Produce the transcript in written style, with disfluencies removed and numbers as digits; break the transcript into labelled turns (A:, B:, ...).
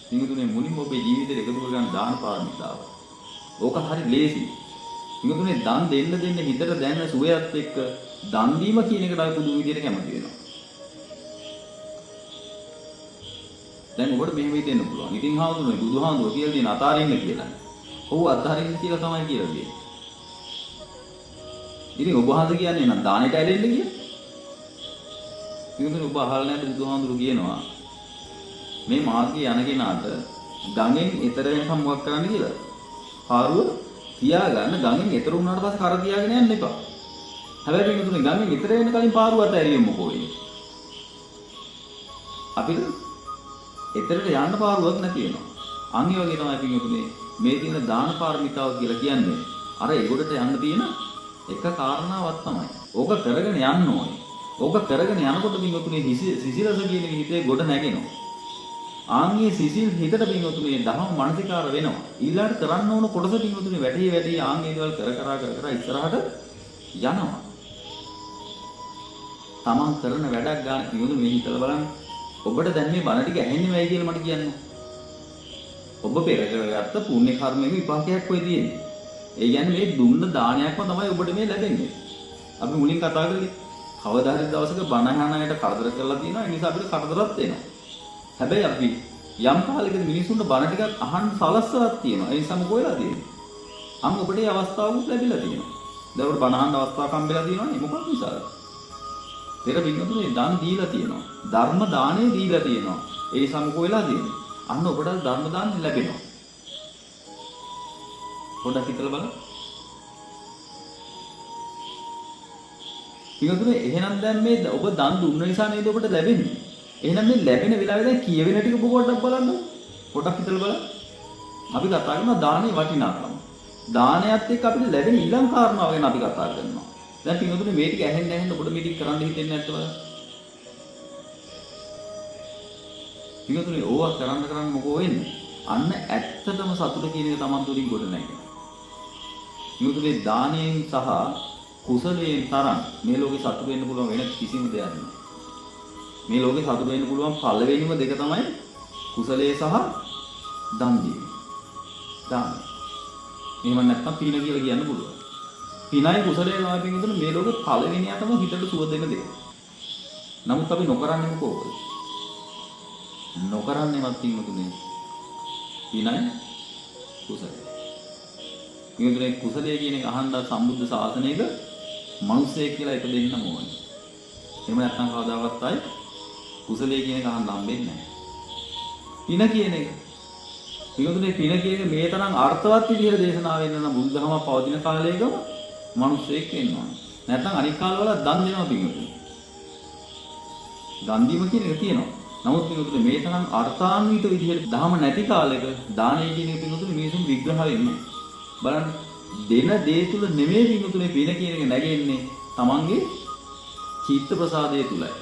A: පින්තුනේ මුලින්ම ඔබේ ජීවිතේට එකතු කරගන්න දාන පාරමිතාව. ඕක හරි ලේසි. පින්තුනේ දන් දෙන්න හිතට දැනෙන සුවයත් එක්ක දන් දීම කියන එකට අපි පුදුම විදියට කැමති වෙනවා. දැන් ඔබට මෙහෙම හිතෙන්න පුළුවන්. ඉතින් හාමුදුරුවෝ බුදුහාමුදුරුවෝ කියලා දෙන අතාරින්න කියලා. ඔව් අතාරින්න කියලා තමයි කියලා දෙන්නේ. ඉතින් ඔබ වහන්සේ කියන්නේ නම් දානෙට ඇලෙන්න කියලා. පින්තුනේ ඔබ අහලා නැද්ද බුදුහාමුදුරුවෝ කියනවා මේ මාර්ගයේ යන කෙනාට ගඟෙන් එතර වෙනකම් මොකක් කරන්න කියලා. පාරුව තියාගන්න ගඟෙන් එතර වුණාට පස්සේ කර තියාගෙන යන්න එපා. හැබැයි පින්තුනේ ගඟෙන් එතර වෙන කලින් පාරුව අතහැරියෙමු කොහේ. අපිට එතරට යන්න පාරුවක් නැති වෙනවා. අන් ඒ වගේ තමයි පින්තුනේ මේ තියෙන දාන පාරමිතාව කියලා කියන්නේ. අර ඒගොඩට යන්න තියෙන එක කාරණාවක් තමයි. ඕක කරගෙන යන්න ඕනේ. ඕක කරගෙන යනකොට පින්තුනේ සිසිලස කියන හිතේ ගොඩ නැගෙනවා. ආන්ගේ සිසිල් හිතට පින්තුනේ දහම් මානසිකාර වෙනවා. ඊළඟට කරන්න ඕන කොටස පින්තුනේ වැඩි ආන්ගේ දේවල් කර ඉස්සරහට යනවා. තමන් කරන වැඩක් ගන්න පින්තුනේ මේ හිතලා බලන්න. ඔබට දැන් මේ බණ ටික ඇහෙන්නේ නැයි කියලා මට කියන්න. ඔබ පෙර කරගත්ත පුණ්‍ය කර්මයේ විපාකයක් වෙයි තියෙන්නේ. ඒ කියන්නේ මේ දුන්න දානයක්ම තමයි ඔබට මේ ලැබෙන්නේ. අපි මුලින් කතා කරේ කවදා හරි දවසක බණ අහනකට කරදර කරලා තියෙනවා. ඒ නිසා අපිට කරදරත් එනවා. හැබැයි අපි යම් කාලයකදී මිනිසුන්ට බණ ටිකක් අහන්න සලස්සලක් තියෙනවා. ඒ නිසා මොකද වෙලා තියෙන්නේ? ඔබට මේ අවස්ථාවක් ලැබිලා තියෙනවා. දැන් ඔබට බණ අහන්න අවස්ථාවක් හම්බෙලා තියෙනවනේ. මොකක් නිසාද? පෙර පින්වතුනි දන් දීලා තියෙනවා. ධර්ම දාණය දීලා තියෙනවා. ඒ නිසා මොකද වෙලා තියෙන්නේ? අන්න ඔබට ධර්ම දාන්න ලැබෙනවා. පොඩ්ඩක් හිතලා බලන්න. පින්වතුනි එහෙනම් දැන් මේ ඔබ දන් දුන්න නිසා නේද ඔබට ලැබෙන්නේ? එහෙනම් මේ ලැබෙන වෙලාවේ දැන් කියවෙන ටික ඔබ පොඩ්ඩක් බලන්න. පොඩ්ඩක් හිතලා බලන්න. අපි කතා කරනවා දානේ වටිනාකම. දානයත් එක්ක අපිට ලැබෙන ඊළඟ කාරණාව ගැන අපි කතා කරනවා. දැන් පින්වතුනි මේ ටික ඇහෙන්න ඔබට මේ ටික කරන්න හිතෙන්නේ නැද්ද බලන්න. පින්වතුනි ඕවා කරන්න මොකෝ වෙන්නේ? අන්න ඇත්තටම සතුට කියන එක Taman තුලින් ගොඩ නැගෙනවා. පින්වතුනි දානයෙන් සහ කුසලයෙන් තරම් මේ ලෝකේ සතුට වෙන්න පුළුවන් වෙන කිසිම දෙයක් නෑ. මේ ලෝකේ සතුට වෙන්න පුළුවන් පළවෙනිම දෙක තමයි කුසලයේ සහ දන් දීම. දාන. එහෙම නැත්නම් පින කියලා කියන්න පුළුවන්. පිනයි කුසලයේ තමයි පින්වතුනි මේ ලෝකේ පළවෙනියටම හිතට සුව දෙන දෙක. නමුත් අපි නොකරන්නේ මොකෝද? නොකරන්නේවත් පින්වතුනි පිනයි කුසලයි. පින්වතුනි කුසලයේ කියන එක අහන්න සම්බුද්ධ ශාසනයක මිනිස්සෙක් කියලා එක දෙන්නම ඕනේ. එහෙම නැත්නම් කවදාවත් ආයි කුසලයේ කියන එක අහන්න හම්බෙන්නේ නැහැ. පින කියන එක. පින්වතුනි පින කියන එක මේ තරම් අර්ථවත් විදිහට දේශනා වෙන්න නම් බුදුදහම පවතින කාලයකම මිනිස්සෙක් වෙන්න ඕනේ. නැත්නම් අනික් කාලවල දන් දෙනවා පින්වතුනි. දන් දීම කියන එක තියෙනවා. නමුත් පින්වතුනි මේ තරම් අර්ථාන්විත විදිහට දහම නැති කාලයක දානය කියන එක පින්වතුනි මිනිසුන් විග්‍රහ වෙන්නේ. බලන්න දෙන දේ තුල නෙමෙයි පින්වතුනි පින කියන එක නැගෙන්නේ තමන්ගේ චිත්ත ප්‍රසාදය තුලයි.